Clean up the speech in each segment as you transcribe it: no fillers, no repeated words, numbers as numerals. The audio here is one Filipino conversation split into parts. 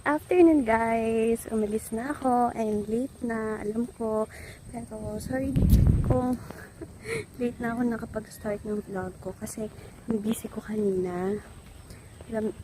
afternoon guys! Umalis na ako and late na, alam ko. Pero sorry kung late na ako nakapag-start ng vlog ko kasi busy ko kanina.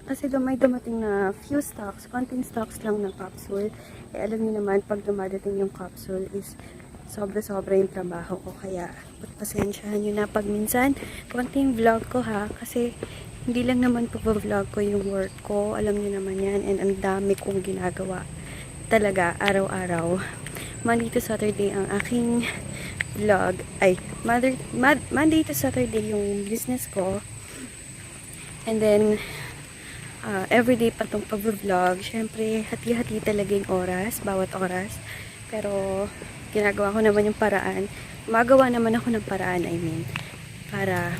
Kasi may dumating na few stocks, konting stocks lang ng capsule. Eh alam niyo naman, pag dumadating yung capsule is sobra-sobra yung trabaho ko. Kaya pasensyahan nyo na pag minsan konting vlog ko ha. Kasi hindi lang naman po vlog ko yung work ko. Alam niyo naman yan. And ang dami kong ginagawa. Talaga, araw-araw. Monday to Saturday ang aking vlog. Ay, Monday to Saturday yung business ko. And then, everyday pa itong pag-vlog. Siyempre, hati-hati talaga yung oras. Bawat oras. Pero, ginagawa ko naman yung paraan. Magawa naman ako ng paraan, I mean. Para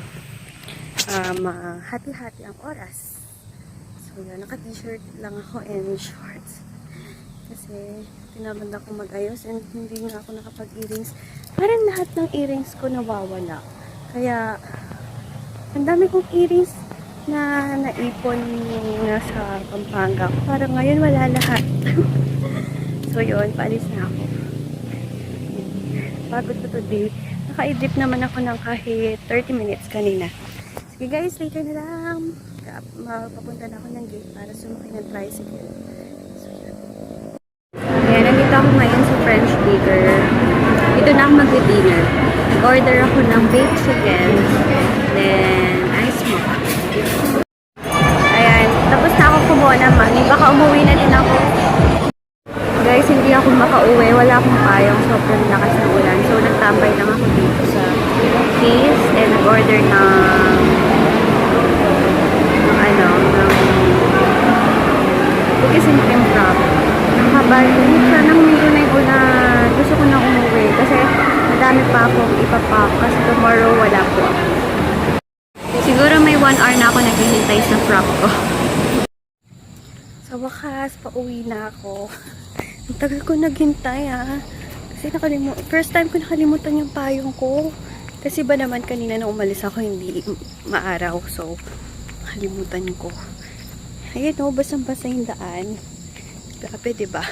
hati-hati ang oras. So yun, naka-t-shirt lang ako and shorts. Kasi tinamad ako mag-ayos and hindi nga ako nakapag-earrings. Parang lahat ng earrings ko nawawala. Kaya ang dami kong earrings na naipon na sa Pampanga. Parang ngayon wala lahat. So yun, paalis na ako. Pagod ko today. Naka-idip naman ako ng kahit 30 minutes kanina. Sige guys, later na lang. Papunta na ako ng gate para sumakay ng tricycle. So, ayan, nandito ako ngayon sa French Baker. Dito na ako mag-dinner. Order ako ng baked chicken. Then, ice mocha. Ayan, tapos na ako kumuha ng money. Baka umuwi na din ako. Guys, hindi ako makauwi. Wala akong payong. Sobrang lakas ng ulan. So, nagtambay lang ako dito sa case. And nag-order ng cookies and cream wrap. Nakabalit siya ng medyo na yung ulan. Gusto ko na umuwi kasi madami pa akong ipapak kasi tomorrow wala po. Siguro may 1 hour na ako naghihintay sa wrap ko. Sa wakas, pauwi na ako. Ang tagal ko naghintay kasi first time ko nakalimutan yung payong ko. Kasi ba naman kanina na umalis ako hindi maaraw. So, nakalimutan ko. Ayan o, basang-basa yung daan. Grabe, diba?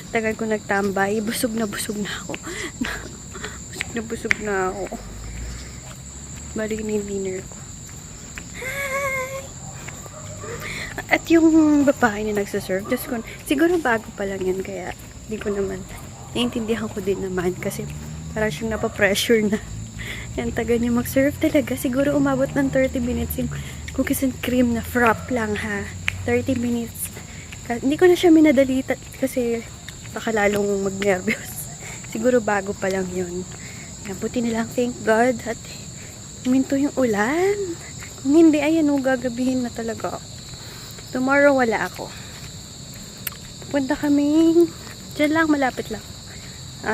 Tagal ko nagtambay. Busog na ako. busog na ako. Balik na yung dinner ko. Hi! At yung babae na nagsaserve, just ko, siguro bago pa lang yan, kaya di ko naman, naiintindihan ko din naman, kasi parang siyang napapressure na. Yan, tagal niya mag-serve talaga. Siguro umabot ng 30 minutes yung cookies and cream na frap lang ha. 30 minutes. Hindi ko na siya minadali kasi baka lalong mag-nervous. Siguro bago pa lang yun. Buti nilang thank God at huminto yung ulan. Kung hindi, ayan o, gagabihin na talaga. Tomorrow wala ako. Punta kami dyan lang, malapit lang.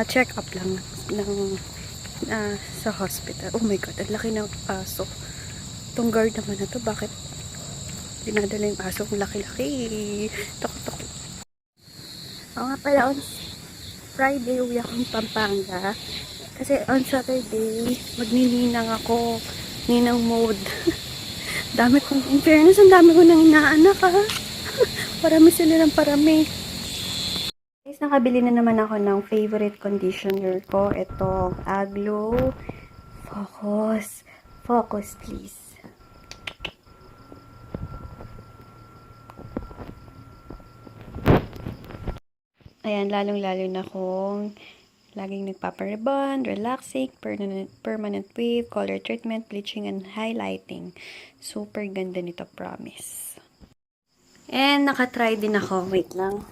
Check up lang ng sa hospital. Oh my God, ang laki ng aso. Itong guard naman na to, bakit dinadala yung aso kung laki-laki? Takot. Oo nga pala, on Friday uwi akong Pampanga. Kasi on Saturday, magnininang ako. Ninang mode. Dami kong, in fairness, ang dami ko nang inaanak Parami sila ng parami. Guys, nakabili na naman ako ng favorite conditioner ko. Ito, Aglo Focus. Focus, please. Ayan, lalong-lalo na akong laging nagpaparebond, relaxing, permanent wave, color treatment, bleaching, and highlighting. Super ganda nito, promise. And nakatry din ako. Wait lang.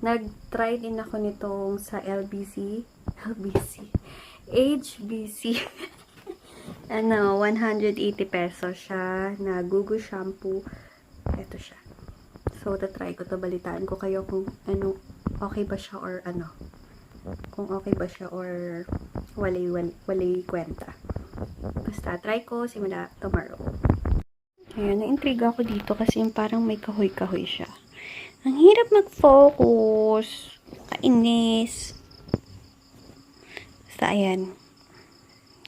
Nag-try din ako nitong sa HBC. 180 pesos siya na Gugu shampoo. Ito siya. So, tatry ko to. Balitaan ko kayo kung okay ba siya or kung okay ba siya or walay kwenta. Basta, try ko simula tomorrow. Ayan, na-intriga ako dito kasi parang may kahoy-kahoy siya. Ang hirap mag-focus. Kainis. Basta, ayan.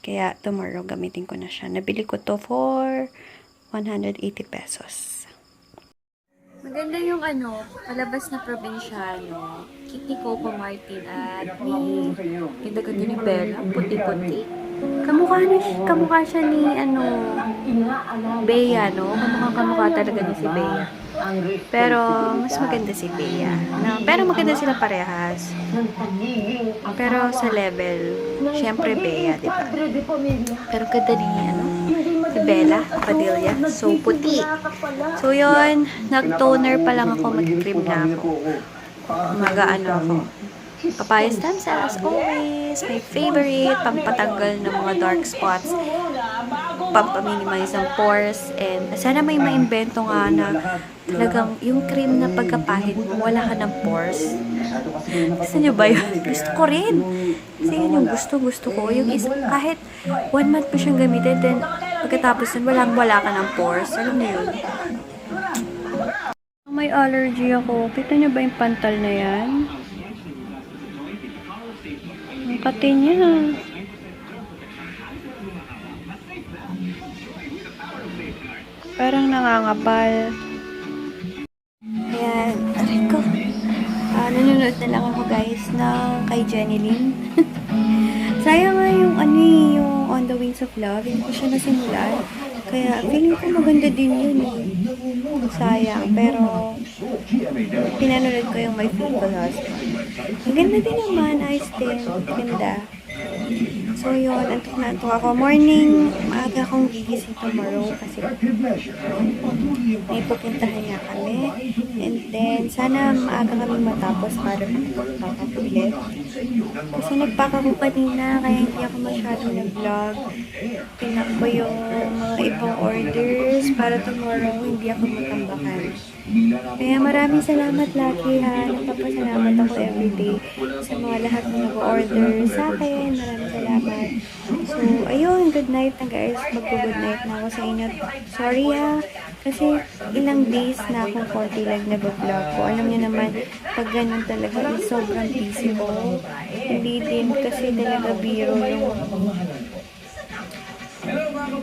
Kaya, tomorrow gamitin ko na siya. Nabili ko to for 180 pesos. Maganda yung palabas na probinsyano. Kitty Coco Martin at ni ganda-ganda ni Bella, puti-puti. Kamukha siya ni Bea, no? Kamukha talaga ni si Bea. Pero mas maganda si Bea. No? Pero maganda sila parehas. Pero sa level, syempre Bea, di ba? Pero ganda ni si Bella Padilla. So, puti. So, yun. Nag-toner pa lang ako. Mag-cream na ako. Ako. Papaya stem cells, always. My favorite. Pampatanggal ng mga dark spots. Pampaminimize ng pores. And sana may maimbento nga na talagang yung cream na pagkapahid mo, wala ka ng pores. Gusto nyo ba yun? Gusto ko rin. Kasi yun yung gusto ko. Yung kahit 1 month mo siyang gamitin, then pagkatapos nun, wala ka ng pores. Alam mo yun? May allergy ako. Kita nyo ba yung pantal na yan? Ang kati niya. Parang nangangapal. Ayan. Aray ko. Nanonood na lang ako guys ng kay Jenny Lynn. Sayang nga yung yung On the Wings of Love. Hindi ko siya nasimulan. Kaya feeling ko maganda din yun eh. Sayang. Pero pinanood ko yung My Faithful Husband. Ang ganda din naman. Ayos din. Ganda. So yun, antok na antok ako. Morning, maaga akong gigising tomorrow kasi may pupuntahan nga kami. And then, sana maaga kami matapos para magpapak ulit. Kasi nagpack ako kanina, kaya hindi ako masyadong nag-vlog. Pinak ko yung mga ibang orders para tomorrow hindi ako matambakan. Kaya maraming salamat lagi ha. Nagpapasalamat ako everyday sa mga lahat na nag-order sa akin. Maraming salamat. So, ayun. Good night na guys. Magpo-good night na ako sa inyo. Sorry ha. Kasi ilang days na akong konti lang nag-vlog ko. Alam niyo naman, pag ganun talaga, sobrang busy ko. Hindi din kasi talaga biro yung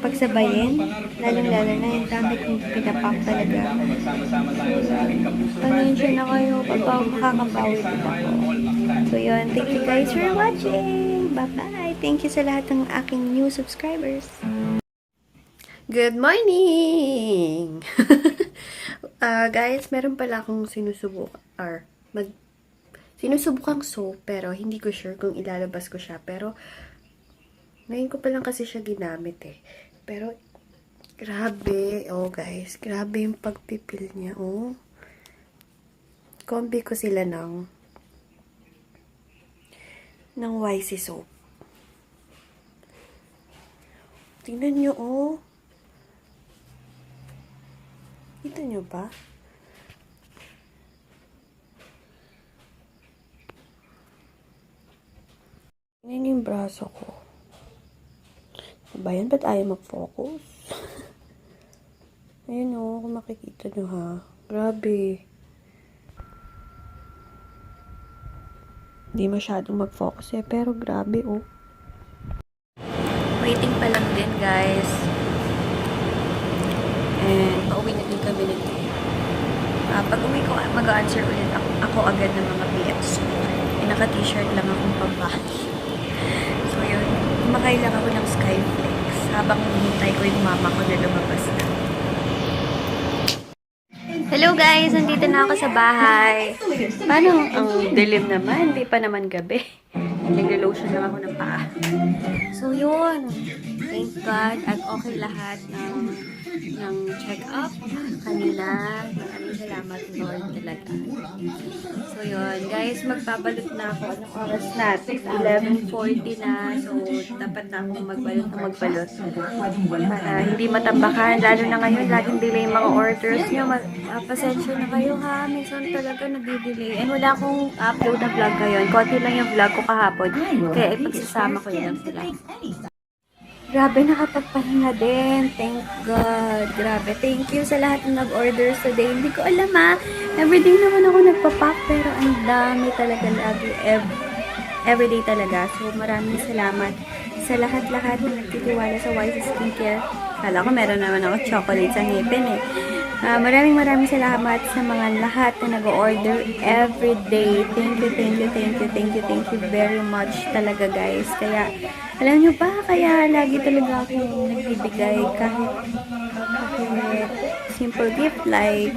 pagsabayin, lalong-lalo na yung damit yung pinapak talaga. Pasensya na kayo pag makakabawi din ako. So yun, thank you guys for watching. Bye-bye. Thank you sa lahat ng aking new subscribers. Good morning! Guys, meron pala akong sinusubukang soap, pero hindi ko sure kung ilalabas ko siya. Pero ngayon ko pa lang kasi siya ginamit eh. Pero, grabe. Oh, guys. Grabe yung pagpipil niya. Oh. Kombi ko sila ng YC soap. Tingnan nyo, oh. Kita nyo ba? Tingnan yung braso ko. Bayan, ba't ayaw mag-focus? Ayun o, kung makikita nyo ha. Grabe. Hindi masyadong mag-focus eh, pero grabe o. Waiting pa lang din guys. And pauwi na din kami nito. Pag uwi ko, mag-answer ulit ako agad ng mga PMs. Naka-t-shirt lang akong pambaki. So yun, kumakay lang ako ng Skyflex habang hinihintay ko yung mama ko na lumabas na. Hello guys! Nandito na ako sa bahay. Paano ang dilim naman? Hindi pa naman gabi. Nag-lotion lang ako ng paa. So yun, thank God at okay lahat ng check-up kanina. Maraming salamat Lord talaga. So yun, guys, magpabalot na ako. Anong oras na? 11:40 na. So, dapat na akong magbalot. Para hindi matambakan. Lalo na ngayon, laging delay yung mga orders nyo. Pasensya na kayo ha. Minsan talaga nag-delay. And wala akong upload na vlog ngayon. Konti lang yung vlog ko kahapon. Kaya ipagsasama ko yun sila. Grabe, nakapagpahinga din. Thank God. Grabe. Thank you sa lahat ng nag-order today. Hindi ko alam ha. Everyday naman ako nagpapak. Pero ang dami talaga lagi. Everyday talaga. So, maraming salamat sa lahat-lahat na nagtitiwala sa YC Skincare. Kala ko meron naman ako chocolate sa ngipin eh. Maraming salamat sa mga lahat na nag-order everyday. Thank you very much talaga guys. Kaya, alam nyo ba, kaya lagi talaga ako nagbibigay kahit simple gift like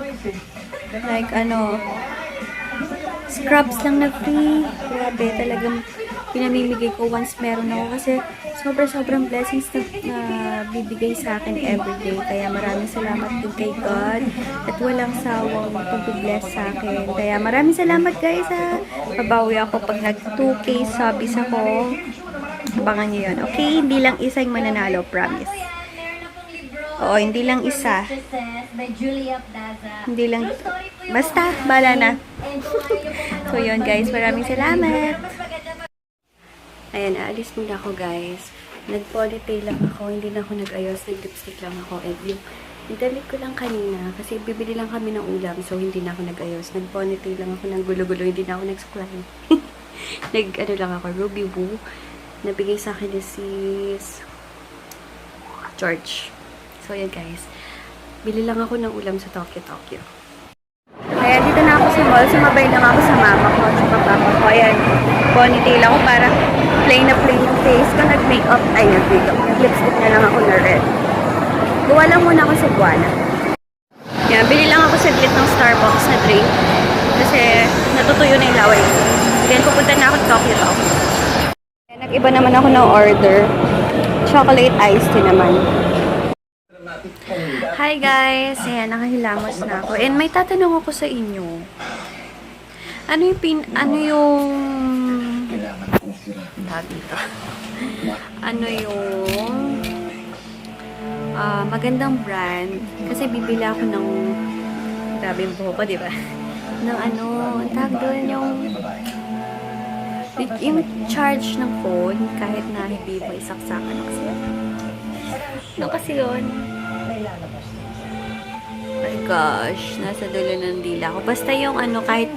scrubs lang na free. Grabe, talagang pinamimigay ko once meron ako kasi sobrang blessings na bibigay sa akin everyday. Kaya maraming salamat din kay God at walang sawang pag-bless sa akin. Kaya maraming salamat guys ha. Babawi ako pag nag 2K subbies ako. Abangan nyo yun. Okay, hindi lang isa yung mananalo, promise. Oo, hindi lang isa. Hindi lang. Basta, bala na. So yun guys, maraming salamat. Ayan, aalis muna ako guys. Nag-ponytail lang ako, hindi na ako nag-ayos, nag-lipstick lang ako. And yung damit ko lang kanina, kasi bibili lang kami ng ulam, so hindi na ako nag-ayos. Nag-ponytail lang ako ng gulo-gulo, hindi na ako nag-suklay. Lang ako, Ruby Woo. Nabigay sa akin ni sis George. So yun guys, bili lang ako ng ulam sa Tokyo. Kaya dito na ako sa mall, sumabay lang ako sa mama ko at sa papa ko. Ayan, ponytail ako para plain na plain yung face ko. Nag-makeup, nag-lipstick na lang ako na red. Gawa lang muna ako sa Buwana. Yan, bili lang ako saglit ng Starbucks na drink. Kasi natutuyo na yung laway. Then pupunta na ako sa Tokyo. Nag-iba naman ako ng order. Chocolate iced tea naman. Hi guys! Ayan, nakahilamos na ako. And may tatanong ako sa inyo. Ano yung magandang brand? Kasi bibili ako ng grabe yung buho ko, diba? Ng ang tawag doon yung charge ng phone kahit na hindi mo isaksakan kasi yun. Oh my gosh, nasa dulo ng dila ko. Basta yung kahit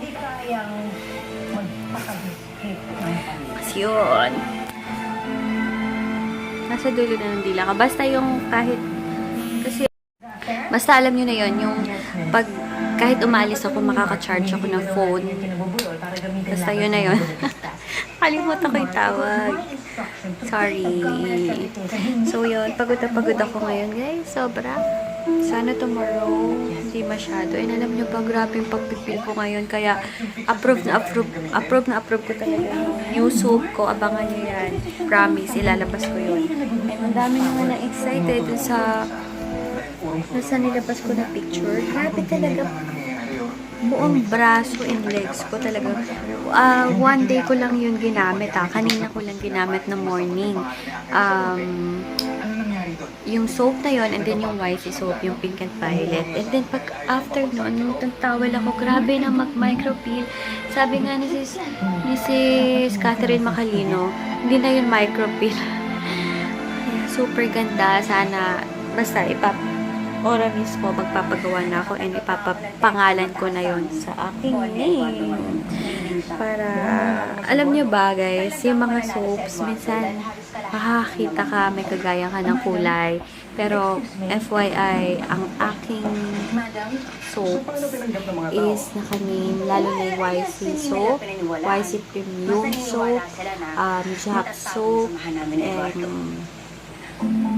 kasi yun. Nasa dulo na ng dila ko. Basta yung kasi basta alam nyo na yun, yung kahit umalis ako, makaka-charge ako ng phone. Basta yun na yun. Kalimutan ko yung tawag. Sorry. So yun, pagod ako ngayon guys. Sobra. Sana tomorrow, hindi masyado. And alam nyo ba, grabe yung pagpipil ko ngayon. Kaya approve na approve ko talaga yung soup ko. Abangan nyo yan. Promise, ilalabas ko yun. And ang dami naman na excited sa nilabas ko na picture. Grabe talaga. Buong braso and legs ko talaga. One day ko lang yun ginamit Kanina ko lang ginamit na morning. Yung soap na yun, and then yung YC soap, yung pink and violet. And then pag after nun, nung tawel ako, grabe na mag-micropeel. Sabi nga ni sis Catherine Macalino, hindi na yun micropeel. Super ganda. Sana, basta Oramis ko, magpapagawa na ako and ipapapangalan ko na yon sa aking name. Para, alam nyo ba guys, yung mga soaps, minsan, makakakita ka, may kagaya ka ng kulay. Pero, FYI, ang aking soaps is naka-name, lalo na yung YC soap, YC Premium soap, Jack soap, and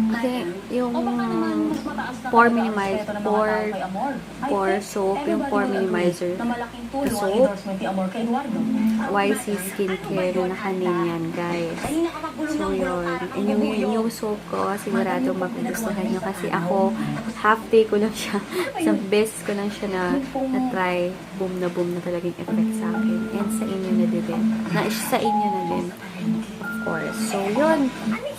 kasi yung pore soap, yung pore minimizer soap, YC skincare na naka-name yan guys. So yun, and yung new soap ko sigurado magugustuhan nyo kasi ako half day ko lang siya sa best ko lang siya na try. Boom na talagang effect sa akin and sa inyo na din of course. So yun,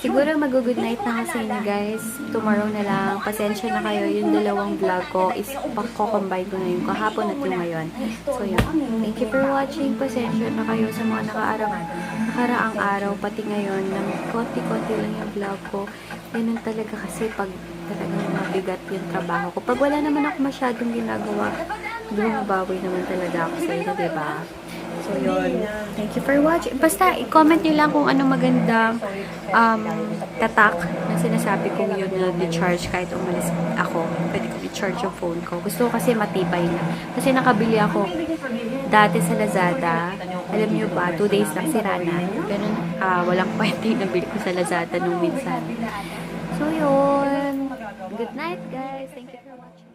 siguro mag-good night na kasi na guys. Tomorrow na lang. Pasensya na kayo. Yung dalawang vlog ko is pako-combine ko na yung kahapon at yung ngayon. So yun. Thank you for watching. Pasensya na kayo sa mga nakaraang araw. Pati ngayon, ng konti-konti lang yung vlog ko. Ganun talaga kasi pag talagang mabigat yung trabaho ko. Pag wala naman ako masyadong ginagawa, bumabawi naman talaga ako sa inyo, diba? So, yun. Thank you for watching. Basta, i-comment nyo lang kung ano magandang tatak na sinasabi kong yun na di-charge kahit umalis ako. Pwede ko i-charge yung phone ko. Gusto ko kasi matibay na. Kasi nakabili ako dati sa Lazada. Alam nyo ba, 2 days lang sira na. Ganun, walang kwenta yung nabili ko sa Lazada nung minsan. So, yun. Good night, guys. Thank you for watching.